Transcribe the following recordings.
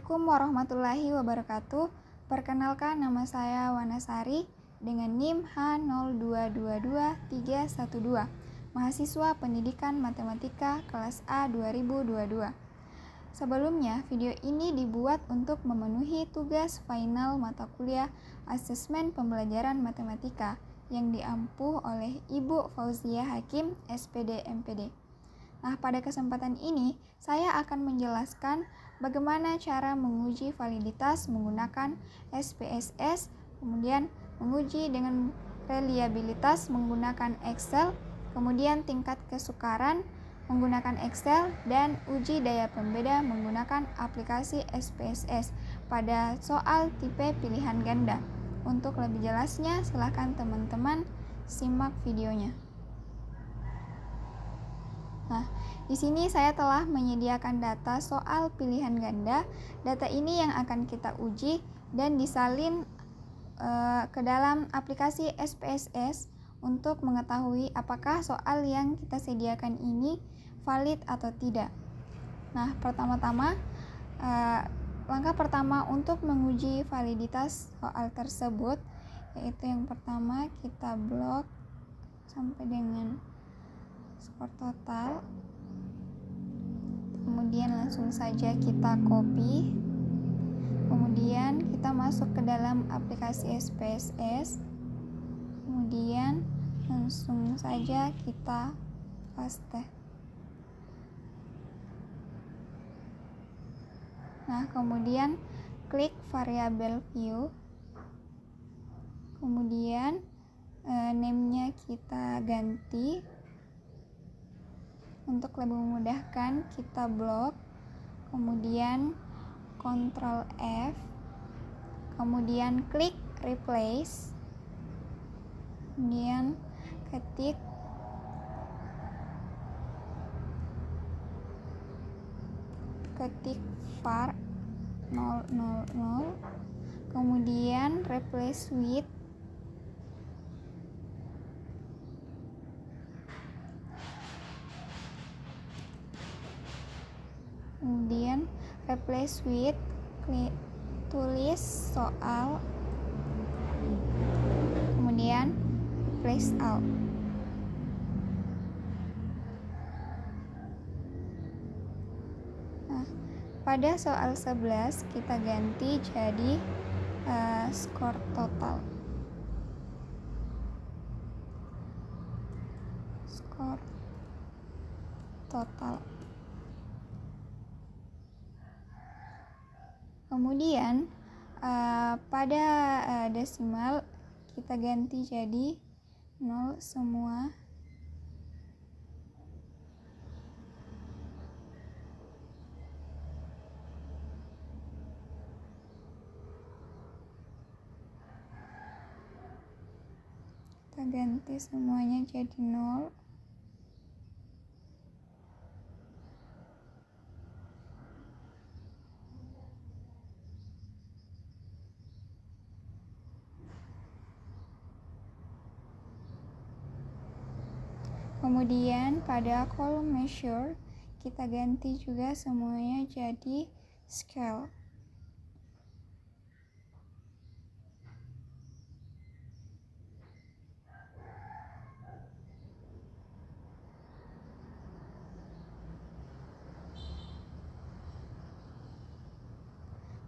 Assalamualaikum warahmatullahi wabarakatuh. Perkenalkan, nama saya Wanasari dengan NIM H0222312, mahasiswa Pendidikan Matematika kelas A 2022. Sebelumnya, video ini dibuat untuk memenuhi tugas final mata kuliah Asesmen Pembelajaran Matematika yang diampuh oleh Ibu Fauzia Hakim, SPD MPD. Nah, pada kesempatan ini, saya akan menjelaskan bagaimana cara menguji validitas menggunakan SPSS, kemudian menguji dengan reliabilitas menggunakan Excel, kemudian tingkat kesukaran menggunakan Excel, dan uji daya pembeda menggunakan aplikasi SPSS pada soal tipe pilihan ganda. Untuk lebih jelasnya, silakan teman-teman simak videonya. Nah, di sini saya telah menyediakan data soal pilihan ganda. Data ini yang akan kita uji dan disalin ke dalam aplikasi SPSS untuk mengetahui apakah soal yang kita sediakan ini valid atau tidak. Nah, langkah pertama untuk menguji validitas soal tersebut, yaitu yang pertama kita blok sampai dengan skor total, kemudian langsung saja kita copy, kemudian kita masuk ke dalam aplikasi SPSS, kemudian langsung saja kita paste. Nah, kemudian klik variabel view, kemudian name-nya kita ganti. Untuk lebih memudahkan, kita blok, kemudian Ctrl F, kemudian klik replace, kemudian ketik var 000, kemudian replace with, kemudian replace with, tulis soal, kemudian replace all. Nah, pada soal 11 kita ganti jadi skor total. Skor total. Kemudian pada desimal kita ganti jadi 0 semua. Kita ganti semuanya jadi 0. Kemudian pada kolom measure kita ganti juga semuanya jadi scale.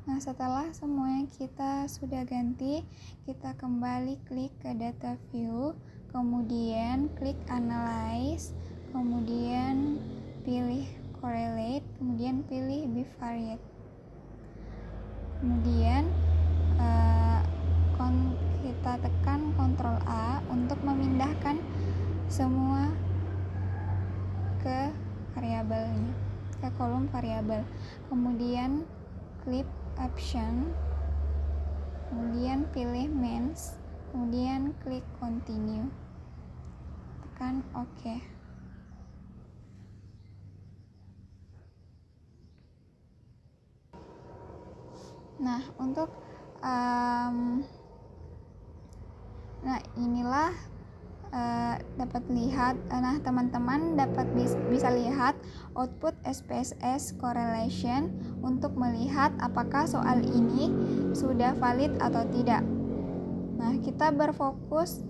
Nah, setelah semuanya kita sudah ganti, kita kembali klik ke data view, kemudian klik analyze, kemudian pilih correlate, kemudian pilih bivariate. Kemudian kita tekan Ctrl A untuk memindahkan semua ke variabelnya, ke kolom variabel. Kemudian klik option, kemudian pilih mains, kemudian klik continue, tekan OK. Nah, inilah dapat lihat, nah teman-teman dapat bisa lihat output SPSS correlation untuk melihat apakah soal ini sudah valid atau tidak. Nah, kita berfokus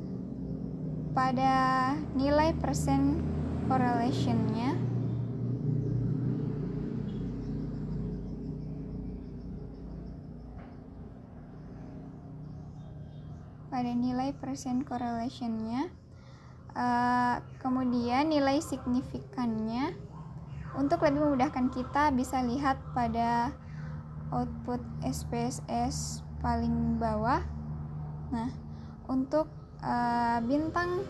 pada nilai persen correlation-nya. Kemudian nilai signifikannya. Untuk lebih memudahkan kita bisa lihat pada output SPSS paling bawah. Nah, untuk bintang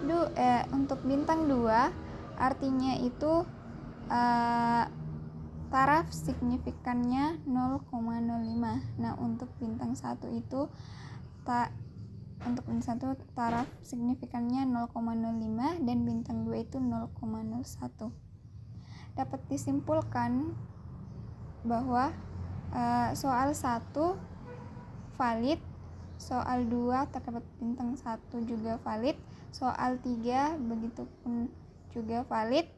2 artinya itu taraf signifikannya 0,05. Nah, untuk bintang 1 itu taraf signifikannya 0,05 dan bintang 2 itu 0,01. Dapat disimpulkan bahwa soal 1 valid, soal 2 terdapat bintang 1 juga valid, soal 3 begitupun juga valid,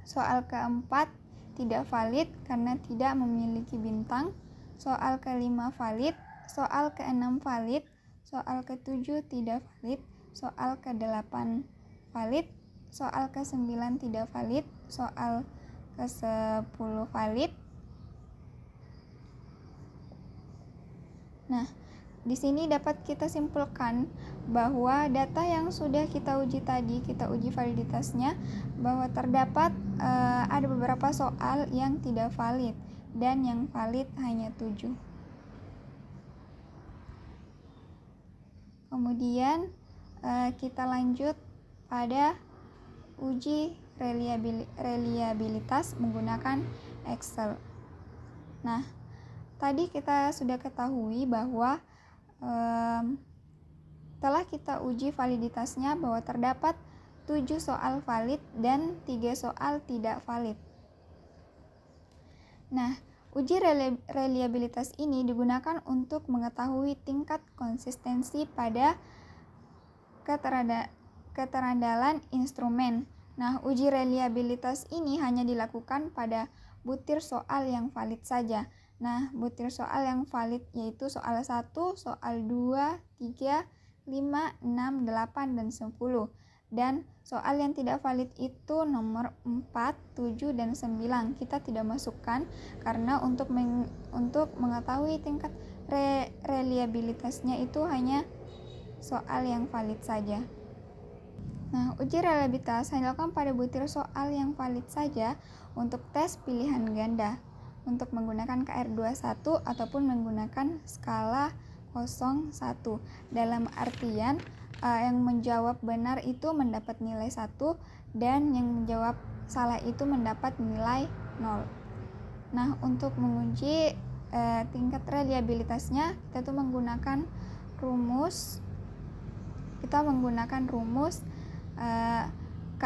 soal keempat tidak valid karena tidak memiliki bintang, soal kelima valid, soal keenam valid, soal ke-7 tidak valid, soal ke-8 valid, soal ke-9 tidak valid, soal ke-10 valid. Nah, di sini dapat kita simpulkan bahwa data yang sudah kita uji tadi, kita uji validitasnya, bahwa terdapat ada beberapa soal yang tidak valid dan yang valid hanya 7. Kemudian kita lanjut pada uji reliabilitas menggunakan Excel. Nah, tadi kita sudah ketahui bahwa telah kita uji validitasnya bahwa terdapat 7 soal valid dan 3 soal tidak valid. Nah, uji reliabilitas ini digunakan untuk mengetahui tingkat konsistensi pada keterandalan instrumen. Nah, uji reliabilitas ini hanya dilakukan pada butir soal yang valid saja. Nah, butir soal yang valid yaitu soal 1, soal 2, 3, 5, 6, 8, dan 10. Dan soal yang tidak valid itu nomor 4, 7, dan 9. Kita tidak masukkan karena untuk mengetahui tingkat reliabilitasnya itu hanya soal yang valid saja. Nah, uji reliabilitas hanya dilakukan pada butir soal yang valid saja untuk tes pilihan ganda untuk menggunakan KR21 ataupun menggunakan skala 01. Dalam artian yang menjawab benar itu mendapat nilai 1 dan yang menjawab salah itu mendapat nilai 0. Nah, untuk menguji tingkat reliabilitasnya kita tuh menggunakan rumus. K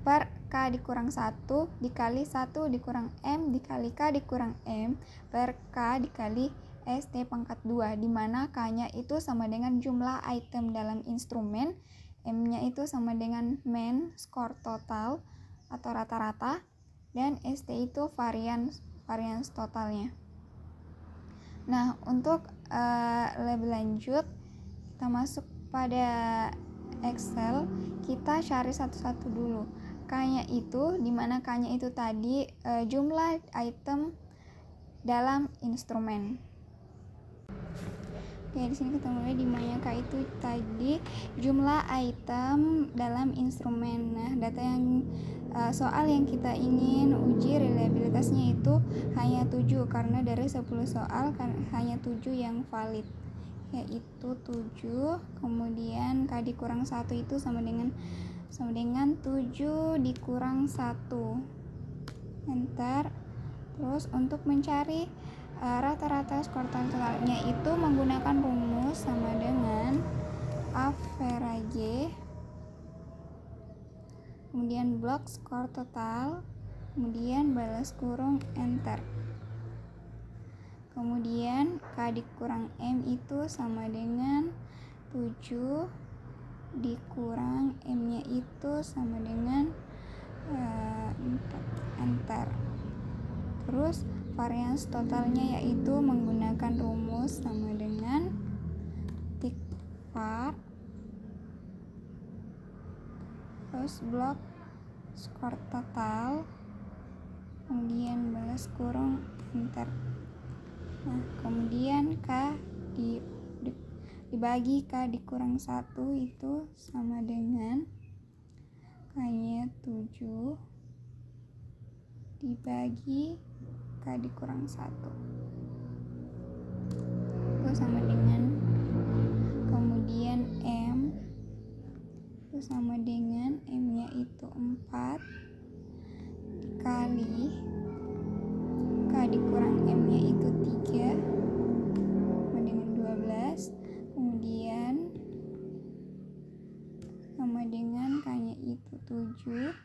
per K dikurang 1 dikali 1 dikurang M dikali K dikurang M per K dikali ST pangkat 2, di mana K-nya itu sama dengan jumlah item dalam instrumen, M-nya itu sama dengan mean skor total atau rata-rata, dan ST itu varians totalnya. Nah, untuk lebih lanjut kita masuk pada Excel, kita cari satu-satu dulu. K-nya itu, di mana K-nya itu tadi jumlah item dalam instrumen. Oke, di sini kita mulai di mana K itu tadi jumlah item dalam instrumen. Nah, data yang soal yang kita ingin uji reliabilitasnya itu hanya 7 karena dari 10 soal kan hanya 7 yang valid, yaitu 7. Kemudian K dikurang 1 itu sama dengan 7 dikurang 1. Enter. Terus untuk mencari rata-rata skor totalnya itu menggunakan rumus sama dengan average, kemudian blok skor total, kemudian balas kurung, enter. Kemudian K dikurang M itu sama dengan 7 dikurang M-nya itu sama dengan enter. Terus varians totalnya yaitu menggunakan rumus sama dengan tik var terus blok skor total kemudian balas kurung enter. Nah, kemudian K dibagi K dikurang 1 itu sama dengan K-nya 7 dibagi K dikurang 1 itu sama dengan, kemudian M itu sama dengan M-nya itu 4 kali K dikurang M-nya itu 3 sama dengan 12, kemudian sama dengan K-nya itu 7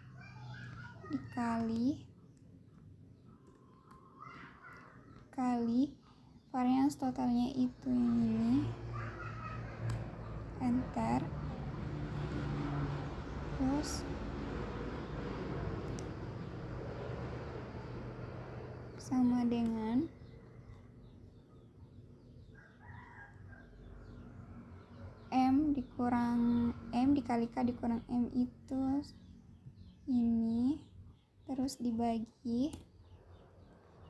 dikali varians totalnya itu yang ini enter. Terus sama dengan M dikali K dikurang M itu ini, terus dibagi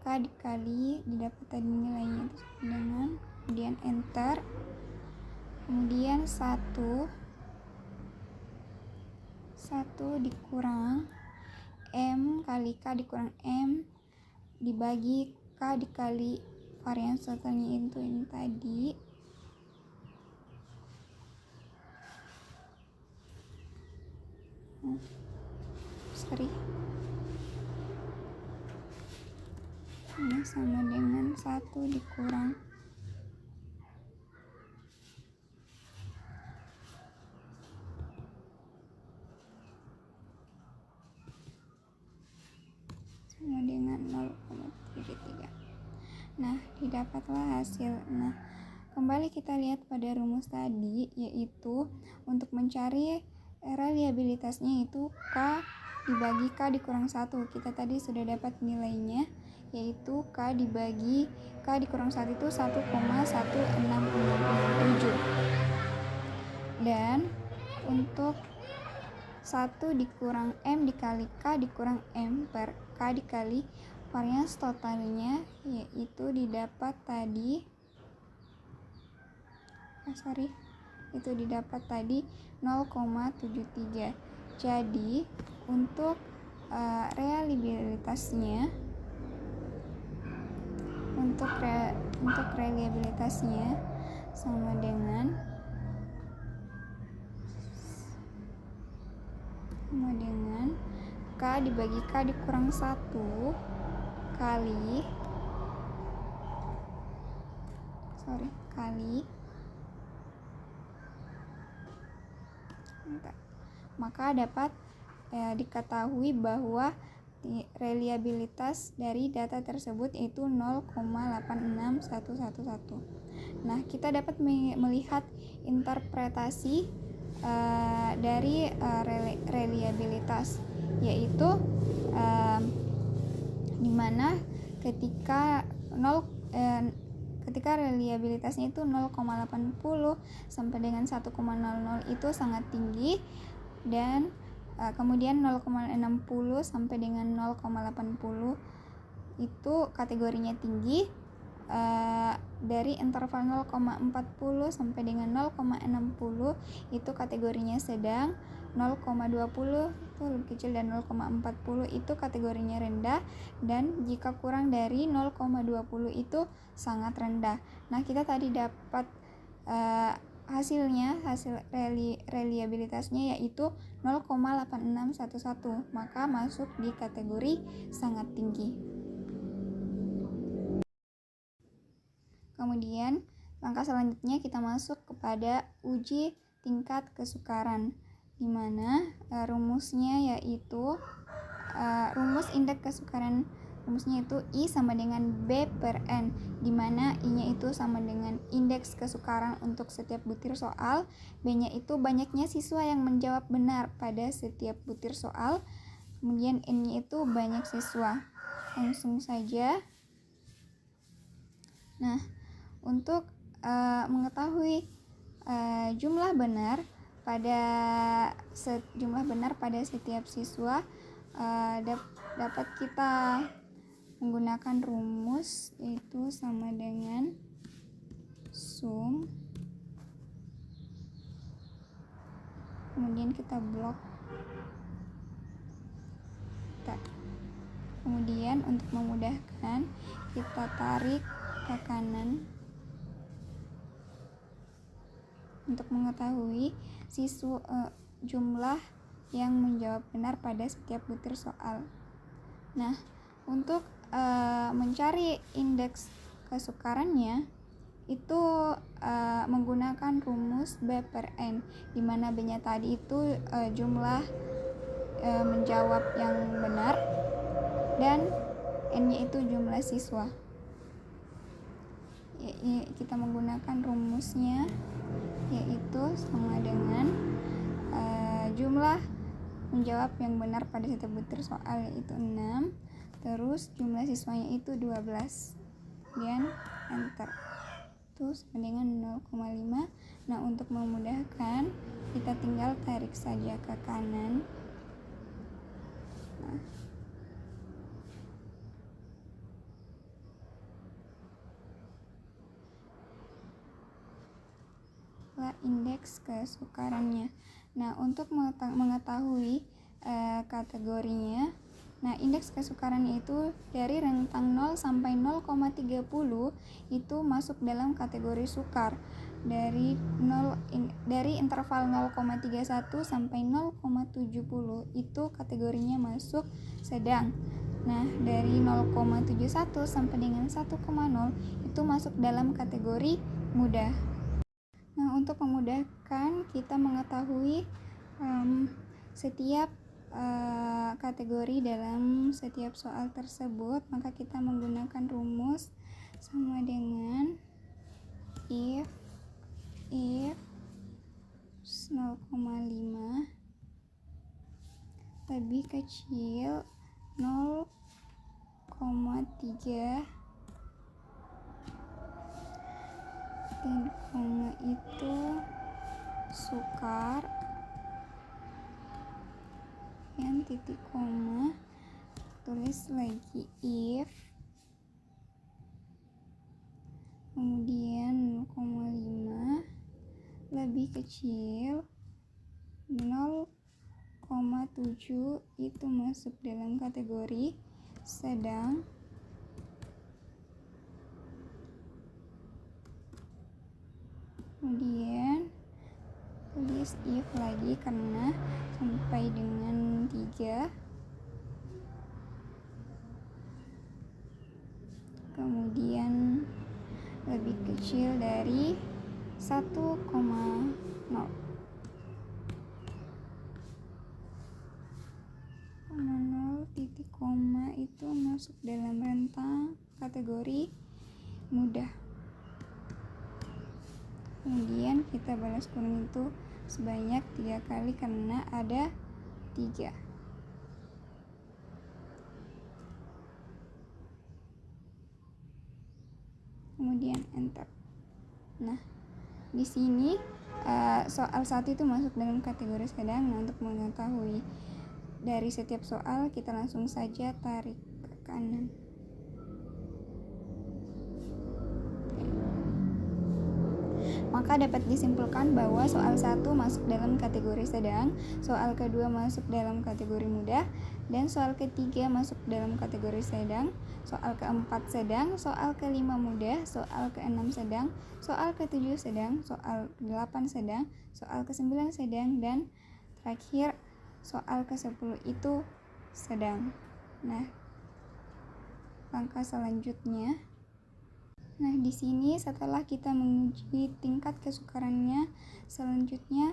K dikali didapat tadi nilainya itu dengan, kemudian enter, kemudian 1 dikurang M kali K dikurang M dibagi K dikali varians totalnya itu ini tadi ini sama dengan 1 dikurang sama dengan 0,73. Nah, didapatlah hasil. Nah, kembali kita lihat pada rumus tadi, yaitu untuk mencari reliabilitasnya itu K dibagi K dikurang 1. Kita tadi sudah dapat nilainya, yaitu K dibagi K dikurang 1 itu 1,1667. Dan untuk 1 dikurang M dikali K dikurang M per K dikali varians totalnya yaitu didapat tadi itu didapat tadi 0,73. Jadi untuk reliabilitasnya sama dengan K dibagi K dikurang 1 kali maka dapat diketahui bahwa reliabilitas dari data tersebut yaitu 0,86111. Nah, kita dapat melihat interpretasi dari reliabilitas, yaitu dimana ketika reliabilitasnya itu 0,80 sampai dengan 1,00 itu sangat tinggi, dan kemudian 0,60 sampai dengan 0,80 itu kategorinya tinggi. Dari interval 0,40 sampai dengan 0,60 itu kategorinya sedang, 0,20 itu lebih kecil, dan 0,40 itu kategorinya rendah, dan jika kurang dari 0,20 itu sangat rendah. Nah, kita tadi dapat hasil reliabilitasnya yaitu 0,8611, maka masuk di kategori sangat tinggi. Kemudian langkah selanjutnya kita masuk kepada uji tingkat kesukaran, di mana rumusnya yaitu rumus indeks kesukaran Rumusnya itu I sama dengan B per N, di mana I-nya itu sama dengan indeks kesukaran untuk setiap butir soal, B-nya itu banyaknya siswa yang menjawab benar pada setiap butir soal, kemudian N-nya itu banyak siswa. Langsung saja. Nah, untuk mengetahui jumlah benar pada setiap siswa, dapat kita menggunakan rumus, yaitu sama dengan sum, kemudian kita blok. Kemudian untuk memudahkan, kita tarik ke kanan untuk mengetahui jumlah yang menjawab benar pada setiap butir soal. Nah, untuk mencari indeks kesukarannya itu menggunakan rumus B per N, di mana B-nya tadi itu jumlah menjawab yang benar dan N-nya itu jumlah siswa. Kita menggunakan rumusnya, yaitu sama dengan jumlah menjawab yang benar pada setiap butir soal, yaitu 6, terus jumlah siswanya itu 12, kemudian enter, itu sama dengan 0,5. Nah, untuk memudahkan, kita tinggal tarik saja ke kanan. Nah, indeks kesukarannya. Nah, untuk mengetahui kategorinya, nah indeks kesukarannya itu dari rentang 0 sampai 0,30 itu masuk dalam kategori sukar. Dari interval 0,31 sampai 0,70 itu kategorinya masuk sedang. Nah, dari 0,71 sampai dengan 1,0 itu masuk dalam kategori mudah. Nah, untuk memudahkan kita mengetahui setiap kategori dalam setiap soal tersebut, maka kita menggunakan rumus sama dengan if 0,5 lebih kecil 0,3 dan koma itu sukar, yang titik koma tulis lagi if, kemudian 0,5 lebih kecil 0,7 itu masuk dalam kategori sedang, kemudian tulis if lagi karena sampai dengan 3, kemudian lebih kecil dari 1,0. 0 titik koma itu masuk dalam rentang kategori mudah. Kemudian kita balas kurung itu sebanyak 3 kali karena ada 3. Kemudian enter. Nah, di sini soal 1 itu masuk dalam kategori sedang. Nah, untuk mengetahui dari setiap soal, kita langsung saja tarik ke kanan. Maka dapat disimpulkan bahwa soal 1 masuk dalam kategori sedang, soal kedua masuk dalam kategori mudah, dan soal ketiga masuk dalam kategori sedang, soal keempat sedang, soal kelima mudah, soal keenam sedang, soal ketujuh sedang, soal ke-8 sedang, soal ke-9 sedang, dan terakhir soal ke-10 itu sedang. Nah, langkah selanjutnya. Nah, di sini setelah kita menguji tingkat kesukarannya, selanjutnya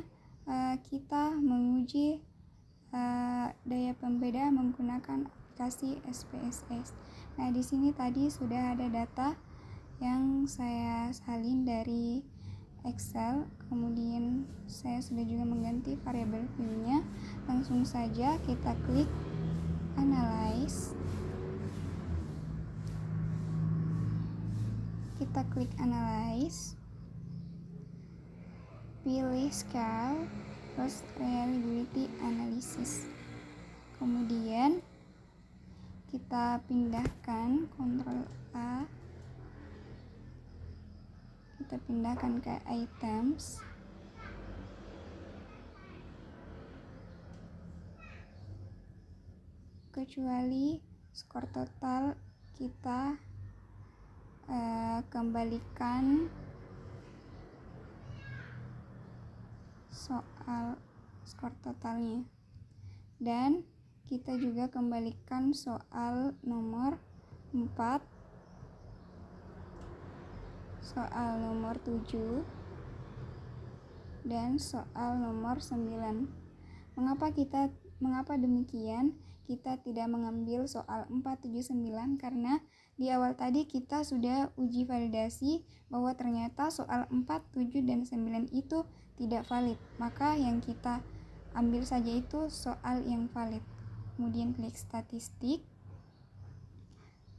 kita menguji daya pembeda menggunakan aplikasi SPSS. Nah, di sini tadi sudah ada data yang saya salin dari Excel, kemudian saya sudah juga mengganti variabel view-nya. Langsung saja kita klik Analyze. Kita klik Analyze, pilih Scale, terus Reliability Analysis. Kemudian kita pindahkan Ctrl A, kita pindahkan ke Items, kecuali skor total kita kembalikan soal skor totalnya, dan kita juga kembalikan soal nomor 4, soal nomor 7, dan soal nomor 9. Mengapa demikian? Kita tidak mengambil soal 4, 7, 9 karena di awal tadi kita sudah uji validasi bahwa ternyata soal 4, 7, dan 9 itu tidak valid. Maka yang kita ambil saja itu soal yang valid. Kemudian klik statistik,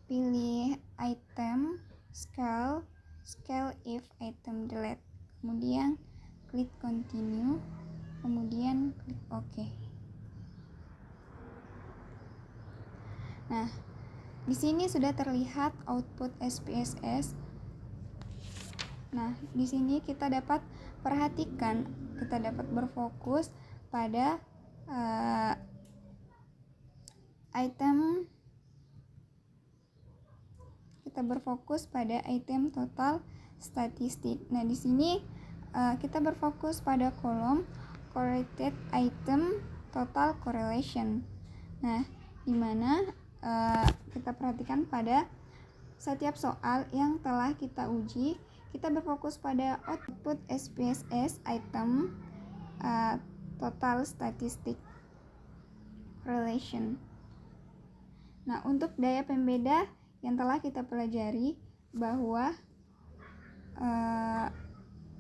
pilih item, scale if item delete. Kemudian klik continue, kemudian klik OK. Nah, di sini sudah terlihat output SPSS. Nah, di sini kita dapat perhatikan, kita dapat berfokus pada item, kita berfokus pada item total statistik. Nah, di sini kita berfokus pada kolom correlated item total correlation. Nah, di mana kita perhatikan pada setiap soal yang telah kita uji, kita berfokus pada output SPSS item total statistik correlation. Nah, untuk daya pembeda yang telah kita pelajari bahwa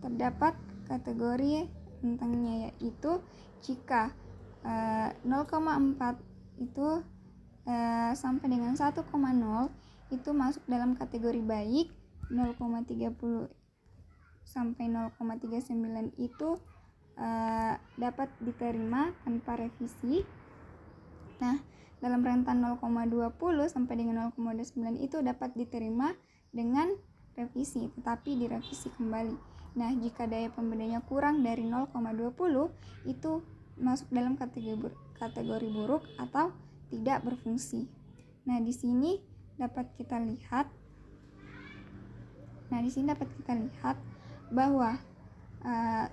terdapat kategori rentangnya, yaitu jika 0,4 itu sampai dengan 1,0 itu masuk dalam kategori baik, 0,30 sampai 0,39 itu dapat diterima tanpa revisi. Nah, dalam rentan 0,20 sampai dengan 0,29 itu dapat diterima dengan revisi, tetapi direvisi kembali. Nah, jika daya pembedanya kurang dari 0,20 itu masuk dalam kategori buruk atau tidak berfungsi. Nah, di sini dapat kita lihat bahwa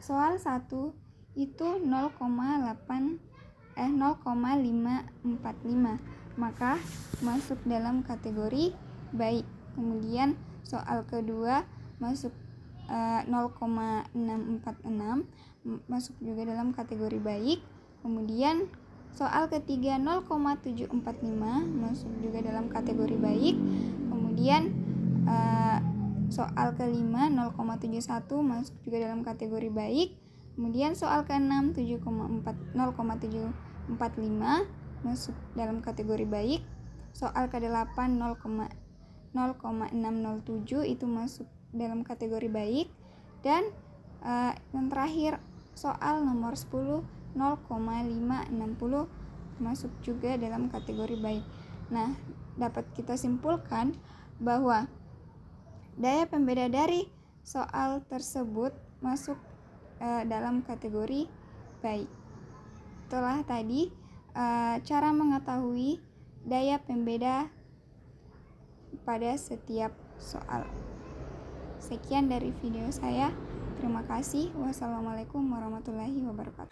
soal 1 itu 0,545, maka masuk dalam kategori baik. Kemudian soal kedua masuk 0,646, masuk juga dalam kategori baik. Kemudian soal ketiga 0,745 masuk juga dalam kategori baik. Kemudian soal kelima 0,71 masuk juga dalam kategori baik. Kemudian soal ke-6 0,745 masuk dalam kategori baik. Soal ke-8 0,607 itu masuk dalam kategori baik. Dan yang terakhir soal nomor 10 0,560 masuk juga dalam kategori baik. Nah, dapat kita simpulkan bahwa daya pembeda dari soal tersebut masuk dalam kategori baik. Itulah tadi cara mengetahui daya pembeda pada setiap soal. Sekian dari video saya. Terima kasih. Wassalamualaikum warahmatullahi wabarakatuh.